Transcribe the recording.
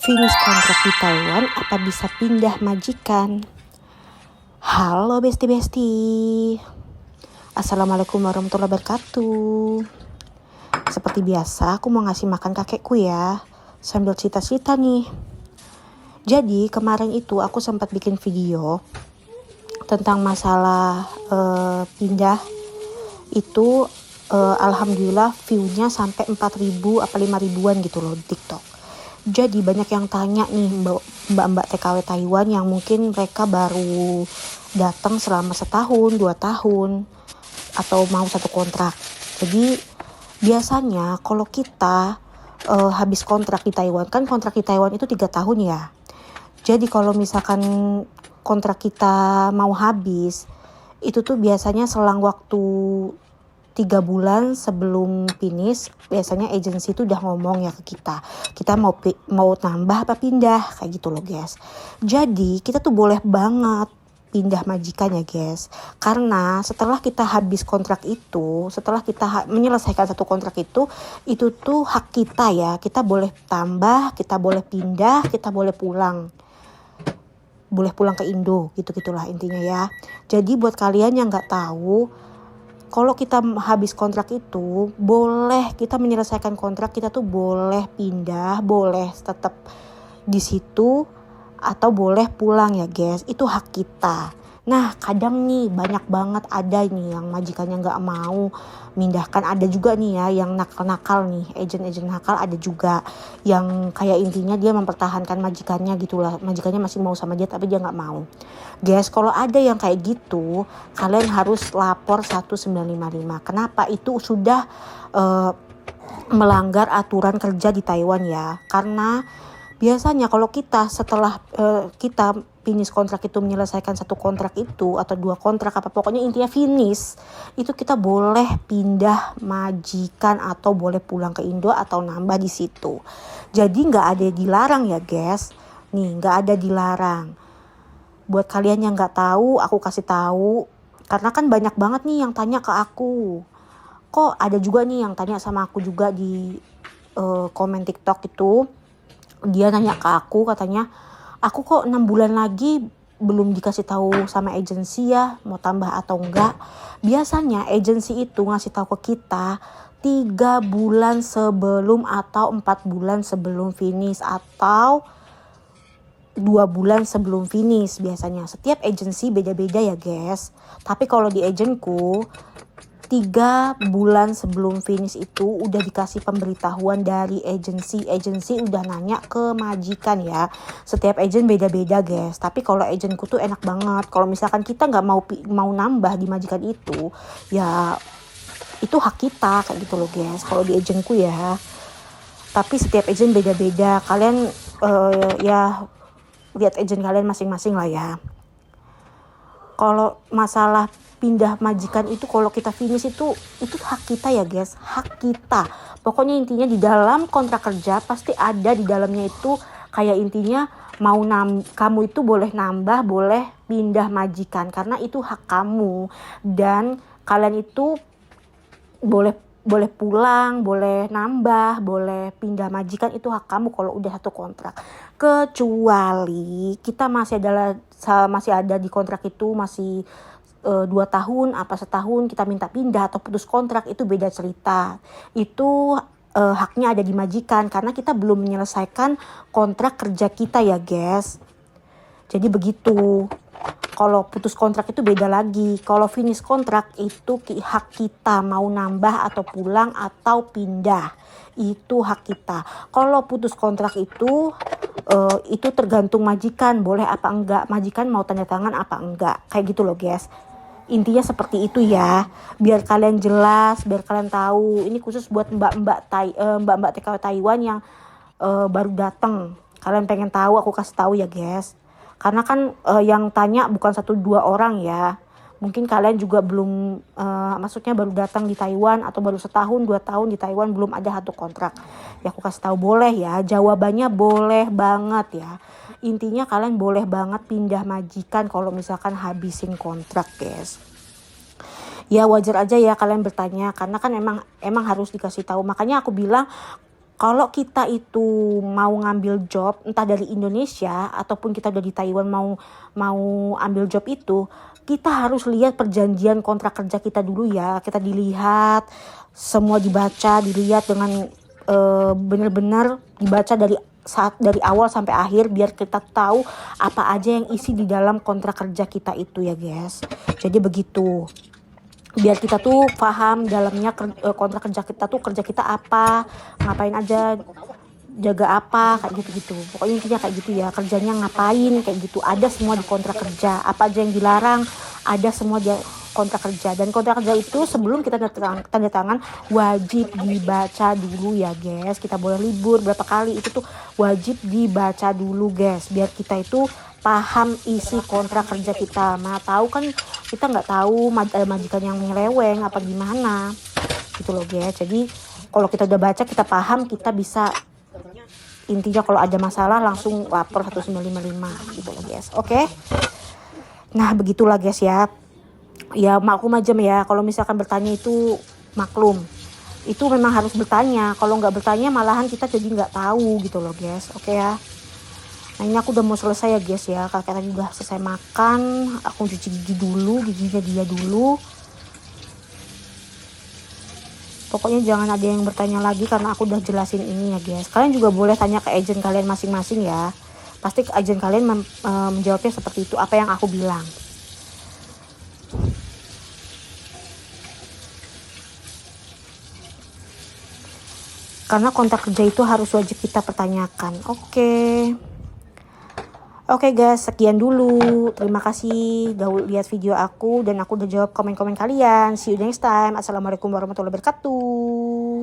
Finish kontrak di Taiwan, apa bisa pindah majikan? Halo besti-besti. Assalamualaikum warahmatullahi wabarakatuh. Seperti biasa, aku mau ngasih makan kakekku ya. Sambil cerita-cerita nih. Jadi kemarin itu aku sempat bikin video tentang masalah pindah. Itu alhamdulillah view-nya sampai 4.000 apa 5.000-an gitu loh di TikTok. Jadi banyak yang tanya nih mbak-mbak TKW Taiwan yang mungkin mereka baru datang selama setahun, 2 tahun, atau mau satu kontrak. Jadi biasanya kalau kita habis kontrak di Taiwan, kan kontrak di Taiwan itu 3 tahun ya. Jadi kalau misalkan kontrak kita mau habis, itu tuh biasanya selang waktu 3 bulan sebelum finish, biasanya agensi itu udah ngomong ya ke kita mau nambah apa pindah, kayak gitu loh guys. Jadi kita tuh boleh banget pindah majikan ya guys, karena setelah kita habis kontrak itu, setelah kita menyelesaikan satu kontrak itu tuh hak kita ya. Kita boleh tambah, kita boleh pindah, kita boleh pulang ke Indo, gitu-gitulah intinya ya. Jadi buat kalian yang nggak tahu, kalau kita habis kontrak itu, boleh kita menyelesaikan kontrak, kita tuh boleh pindah, boleh tetap di situ, atau boleh pulang ya guys. Itu hak kita. Nah kadang nih banyak banget ada nih yang majikannya gak mau mindahkan. Ada juga nih ya yang nakal-nakal nih, agen-agen nakal ada juga. Yang kayak intinya dia mempertahankan majikannya gitulah. Majikannya masih mau sama dia tapi dia gak mau. Guys, kalau ada yang kayak gitu, kalian harus lapor 1955. Kenapa? Itu sudah melanggar aturan kerja di Taiwan ya. Karena biasanya kalau kita setelah kita finish kontrak itu, menyelesaikan satu kontrak itu atau 2 kontrak apa pokoknya intinya finish, itu kita boleh pindah majikan atau boleh pulang ke Indo atau nambah di situ. Jadi nggak ada dilarang ya guys. Nih nggak ada dilarang. Buat kalian yang nggak tahu, aku kasih tahu. Karena kan banyak banget nih yang tanya ke aku. Kok ada juga nih yang tanya sama aku juga di komen TikTok itu. Dia nanya ke aku, katanya, aku kok 6 bulan lagi belum dikasih tahu sama agensi ya, mau tambah atau enggak. Biasanya agensi itu ngasih tahu ke kita 3 bulan sebelum atau 4 bulan sebelum finish, atau 2 bulan sebelum finish biasanya. Setiap agensi beda-beda ya guys. Tapi kalau di agenku 3 bulan sebelum finish itu udah dikasih pemberitahuan dari agensi udah nanya ke majikan ya. Setiap agen beda-beda guys. Tapi kalau agenku tuh enak banget. Kalau misalkan kita nggak mau nambah di majikan itu, ya itu hak kita kayak gitu loh guys. Kalau di agenku ya. Tapi setiap agen beda-beda. Kalian ya lihat agen kalian masing-masing lah ya. Kalau masalah pindah majikan itu, kalau kita finish itu hak kita ya guys, hak kita. Pokoknya intinya di dalam kontrak kerja pasti ada di dalamnya itu kayak intinya kamu itu boleh nambah, boleh pindah majikan karena itu hak kamu. Dan kalian itu boleh pulang, boleh nambah, boleh pindah majikan, itu hak kamu kalau udah satu kontrak. Kecuali kita masih ada di kontrak itu masih 2 tahun apa setahun, kita minta pindah atau putus kontrak, itu beda cerita. Itu haknya ada di majikan karena kita belum menyelesaikan kontrak kerja kita ya guys. Jadi begitu. Kalau putus kontrak itu beda lagi. Kalau finish kontrak itu hak kita mau nambah atau pulang atau pindah. Itu hak kita. Kalau putus kontrak itu tergantung majikan, boleh apa enggak. Majikan mau tanda tangan apa enggak. Kayak gitu loh guys. Intinya seperti itu ya. Biar kalian jelas, biar kalian tahu. Ini khusus buat mbak-mbak TKW Taiwan yang baru datang. Kalian pengen tahu, aku kasih tahu ya guys. Karena kan yang tanya bukan 1-2 orang ya. Mungkin kalian juga belum, maksudnya baru datang di Taiwan atau baru setahun 2 tahun di Taiwan, belum ada satu kontrak. Ya aku kasih tahu boleh ya. Jawabannya boleh banget ya. Intinya kalian boleh banget pindah majikan kalau misalkan habisin kontrak guys. Ya wajar aja ya kalian bertanya, karena kan emang harus dikasih tahu. Makanya aku bilang Kalau kita itu mau ngambil job entah dari Indonesia ataupun kita udah di Taiwan mau ambil job itu, kita harus lihat perjanjian kontrak kerja kita dulu ya. Kita dilihat, semua dibaca, dilihat dengan benar-benar dibaca dari awal sampai akhir, biar kita tahu apa aja yang isi di dalam kontrak kerja kita itu ya guys. Jadi begitu, biar kita tuh paham dalamnya kontrak kerja kita tuh, kerja kita apa, ngapain aja, jaga apa, kayak gitu-gitu. Pokoknya intinya kayak gitu ya, kerjanya ngapain kayak gitu, ada semua di kontrak kerja. Apa aja yang dilarang, ada semua di kontrak kerja. Dan kontrak kerja itu sebelum kita tanda tangan wajib dibaca dulu ya guys. Kita boleh libur berapa kali, itu tuh wajib dibaca dulu guys, biar kita itu paham isi kontrak kerja kita. Mana tahu kan kita nggak tahu ada majikan yang nyeleweng apa gimana gitu loh guys. Jadi kalau kita udah baca, kita paham, kita bisa, intinya kalau ada masalah langsung lapor 1955 gitu loh guys. Oke. Nah begitulah guys ya. Ya maklum aja ya, kalau misalkan bertanya itu maklum. Itu memang harus bertanya. Kalau nggak bertanya malahan kita jadi nggak tahu gitu loh guys. Oke ya. Nah ini aku udah mau selesai ya guys ya. Kakak tadi udah selesai makan. Aku cuci gigi dulu, giginya dia dulu. Pokoknya jangan ada yang bertanya lagi karena aku udah jelasin ini ya guys. Kalian juga boleh tanya ke agent kalian masing-masing ya. Pasti agent kalian menjawabnya seperti itu, apa yang aku bilang. Karena kontrak kerja itu harus wajib kita pertanyakan. Oke guys, sekian dulu. Terima kasih udah lihat video aku dan aku udah jawab komen-komen kalian. See you next time. Assalamualaikum warahmatullahi wabarakatuh.